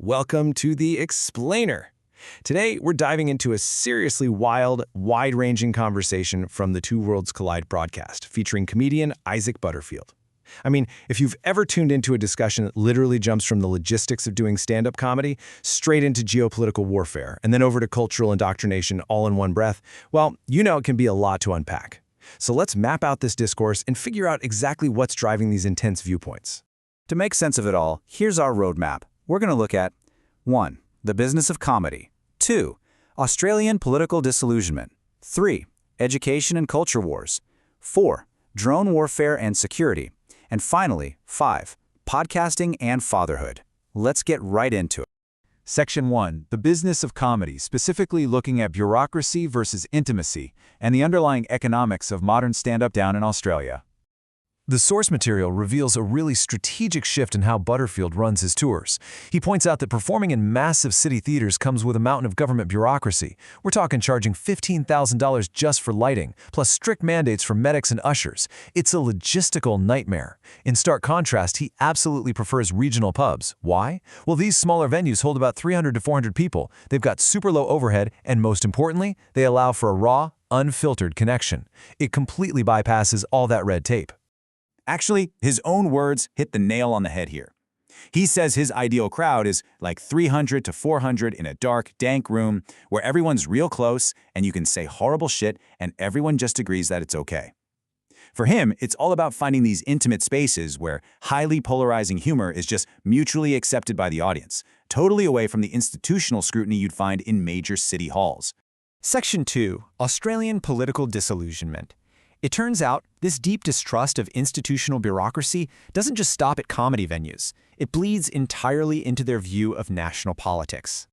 Welcome to The Explainer. Today, we're diving into a seriously wild, wide-ranging conversation from the Two Worlds Collide broadcast, featuring comedian Isaac Butterfield. I mean, if you've ever tuned into a discussion that literally jumps from the logistics of doing stand-up comedy straight into geopolitical warfare, and then over to cultural indoctrination all in one breath, well, you know it can be a lot to unpack. So let's map out this discourse and figure out exactly what's driving these intense viewpoints. To make sense of it all, here's our roadmap. We're going to look at 1. The business of comedy. 2. Australian political disillusionment. 3. Education and culture wars. 4. Drone warfare and security. And finally, 5. Podcasting and fatherhood. Let's get right into it. Section 1. The business of comedy, specifically looking at bureaucracy versus intimacy and the underlying economics of modern stand-up down in Australia. The source material reveals a really strategic shift in how Butterfield runs his tours. He points out that performing in massive city theaters comes with a mountain of government bureaucracy. We're talking charging $15,000 just for lighting, plus strict mandates for medics and ushers. It's a logistical nightmare. In stark contrast, he absolutely prefers regional pubs. Why? Well, these smaller venues hold about 300 to 400 people. They've got super low overhead, and most importantly, they allow for a raw, unfiltered connection. It completely bypasses all that red tape. Actually, his own words hit the nail on the head here. He says his ideal crowd is like 300 to 400 in a dark, dank room where everyone's real close and you can say horrible shit and everyone just agrees that it's okay. For him, it's all about finding these intimate spaces where highly polarizing humor is just mutually accepted by the audience, totally away from the institutional scrutiny you'd find in major city halls. Section 2. Australian political disillusionment. It turns out, this deep distrust of institutional bureaucracy doesn't just stop at comedy venues. It bleeds entirely into their view of national politics.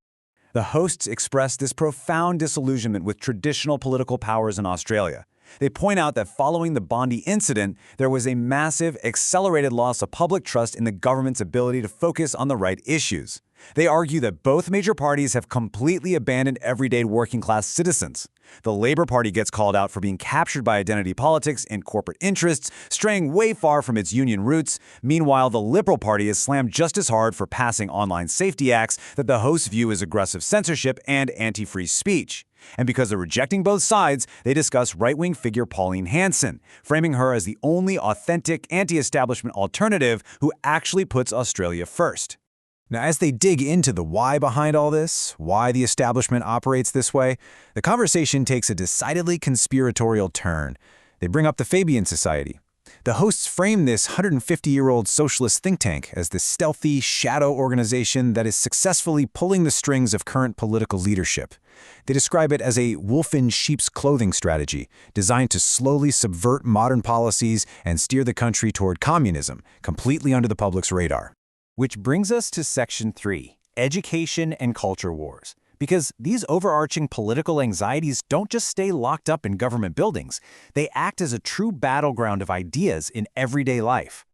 The hosts express this profound disillusionment with traditional political powers in Australia. They point out that following the Bondi incident, there was a massive, accelerated loss of public trust in the government's ability to focus on the right issues. They argue that both major parties have completely abandoned everyday working-class citizens. The Labour Party gets called out for being captured by identity politics and corporate interests, straying way far from its union roots. Meanwhile, the Liberal Party is slammed just as hard for passing online safety acts that the hosts view as aggressive censorship and anti-free speech. And because they're rejecting both sides, they discuss right-wing figure Pauline Hanson, framing her as the only authentic anti-establishment alternative who actually puts Australia first. Now, as they dig into the why behind all this, why the establishment operates this way, the conversation takes a decidedly conspiratorial turn. They bring up the Fabian Society. The hosts frame this 150-year-old socialist think tank as the stealthy shadow organization that is successfully pulling the strings of current political leadership. They describe it as a wolf in sheep's clothing strategy, designed to slowly subvert modern policies and steer the country toward communism, completely under the public's radar. Which brings us to Section 3, Education and Culture Wars. Because these overarching political anxieties don't just stay locked up in government buildings, they act as a true battleground of ideas in everyday life.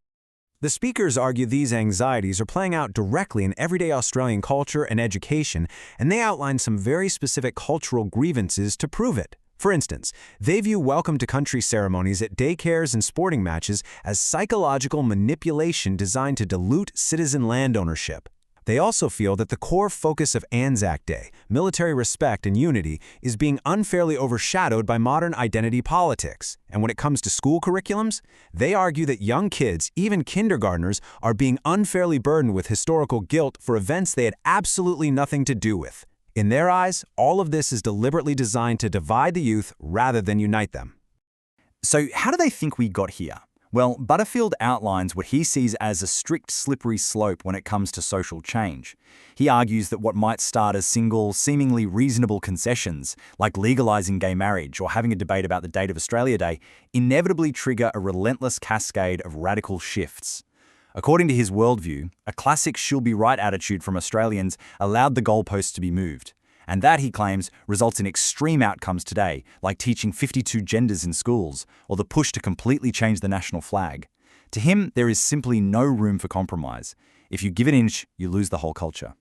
The speakers argue these anxieties are playing out directly in everyday Australian culture and education, and they outline some very specific cultural grievances to prove it. For instance, they view welcome to country ceremonies at daycares and sporting matches as psychological manipulation designed to dilute citizen land ownership. They also feel that the core focus of Anzac Day, military respect and unity, is being unfairly overshadowed by modern identity politics. And when it comes to school curriculums, they argue that young kids, even kindergartners, are being unfairly burdened with historical guilt for events they had absolutely nothing to do with. In their eyes, all of this is deliberately designed to divide the youth rather than unite them. So how do they think we got here? Well, Butterfield outlines what he sees as a strict slippery slope when it comes to social change. He argues that what might start as single, seemingly reasonable concessions, like legalizing gay marriage or having a debate about the date of Australia Day, inevitably trigger a relentless cascade of radical shifts. According to his worldview, a classic she'll-be-right attitude from Australians allowed the goalposts to be moved. And that, he claims, results in extreme outcomes today, like teaching 52 genders in schools, or the push to completely change the national flag. To him, there is simply no room for compromise. If you give an inch, you lose the whole culture.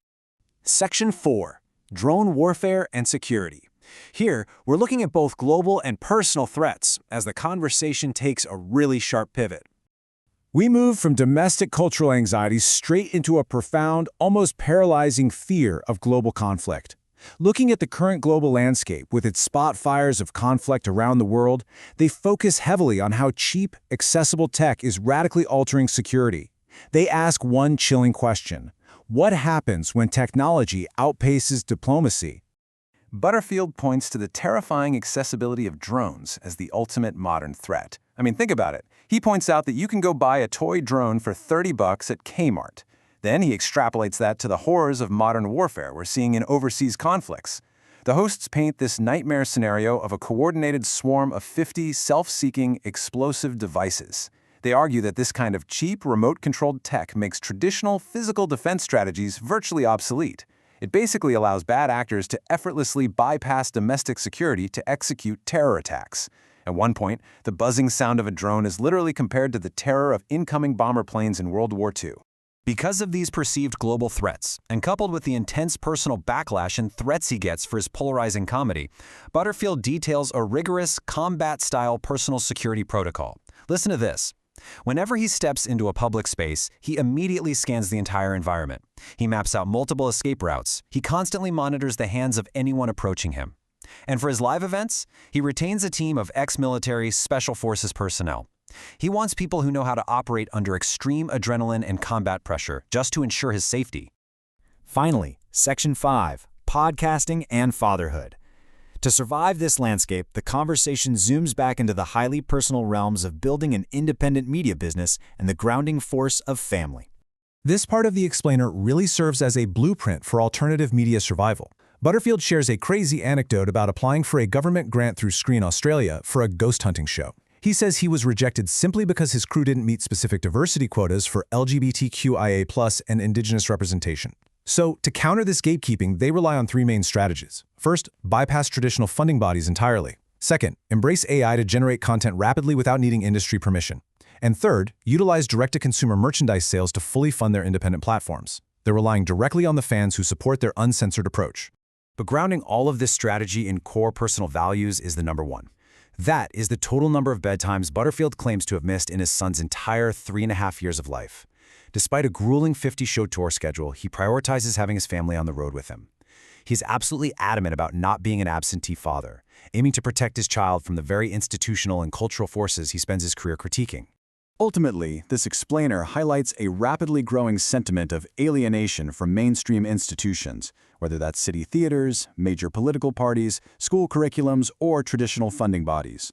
Section 4. Drone warfare and security. Here, we're looking at both global and personal threats as the conversation takes a really sharp pivot. We move from domestic cultural anxiety straight into a profound, almost paralyzing fear of global conflict. Looking at the current global landscape with its spot fires of conflict around the world, they focus heavily on how cheap, accessible tech is radically altering security. They ask one chilling question: what happens when technology outpaces diplomacy? Butterfield points to the terrifying accessibility of drones as the ultimate modern threat. I mean, think about it. He points out that you can go buy a toy drone for $30 at Kmart. Then he extrapolates that to the horrors of modern warfare we're seeing in overseas conflicts. The hosts paint this nightmare scenario of a coordinated swarm of 50 self-seeking explosive devices. They argue that this kind of cheap, remote-controlled tech makes traditional physical defense strategies virtually obsolete. It basically allows bad actors to effortlessly bypass domestic security to execute terror attacks. At one point, the buzzing sound of a drone is literally compared to the terror of incoming bomber planes in World War II. Because of these perceived global threats, and coupled with the intense personal backlash and threats he gets for his polarizing comedy, Butterfield details a rigorous, combat-style personal security protocol. Listen to this. Whenever he steps into a public space, he immediately scans the entire environment. He maps out multiple escape routes. He constantly monitors the hands of anyone approaching him. And for his live events, he retains a team of ex-military Special Forces personnel. He wants people who know how to operate under extreme adrenaline and combat pressure just to ensure his safety. Finally, Section 5, Podcasting and Fatherhood. To survive this landscape, the conversation zooms back into the highly personal realms of building an independent media business and the grounding force of family. This part of the explainer really serves as a blueprint for alternative media survival. Butterfield shares a crazy anecdote about applying for a government grant through Screen Australia for a ghost hunting show. He says he was rejected simply because his crew didn't meet specific diversity quotas for LGBTQIA+ and Indigenous representation. So, to counter this gatekeeping, they rely on three main strategies. First, bypass traditional funding bodies entirely. Second, embrace AI to generate content rapidly without needing industry permission. And third, utilize direct-to-consumer merchandise sales to fully fund their independent platforms. They're relying directly on the fans who support their uncensored approach. But grounding all of this strategy in core personal values is the number one. That is the total number of bedtimes Butterfield claims to have missed in his son's entire 3.5 years of life. Despite a grueling 50-show tour schedule, he prioritizes having his family on the road with him. He's absolutely adamant about not being an absentee father, aiming to protect his child from the very institutional and cultural forces he spends his career critiquing. Ultimately, this explainer highlights a rapidly growing sentiment of alienation from mainstream institutions, whether that's city theaters, major political parties, school curriculums, or traditional funding bodies.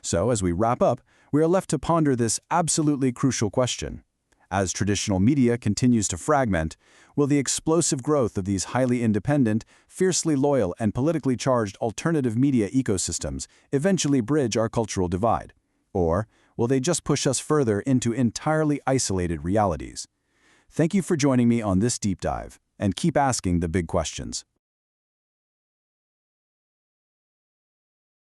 So, as we wrap up, we are left to ponder this absolutely crucial question. As traditional media continues to fragment, will the explosive growth of these highly independent, fiercely loyal, and politically charged alternative media ecosystems eventually bridge our cultural divide? Or will they just push us further into entirely isolated realities? Thank you for joining me on this deep dive, and keep asking the big questions.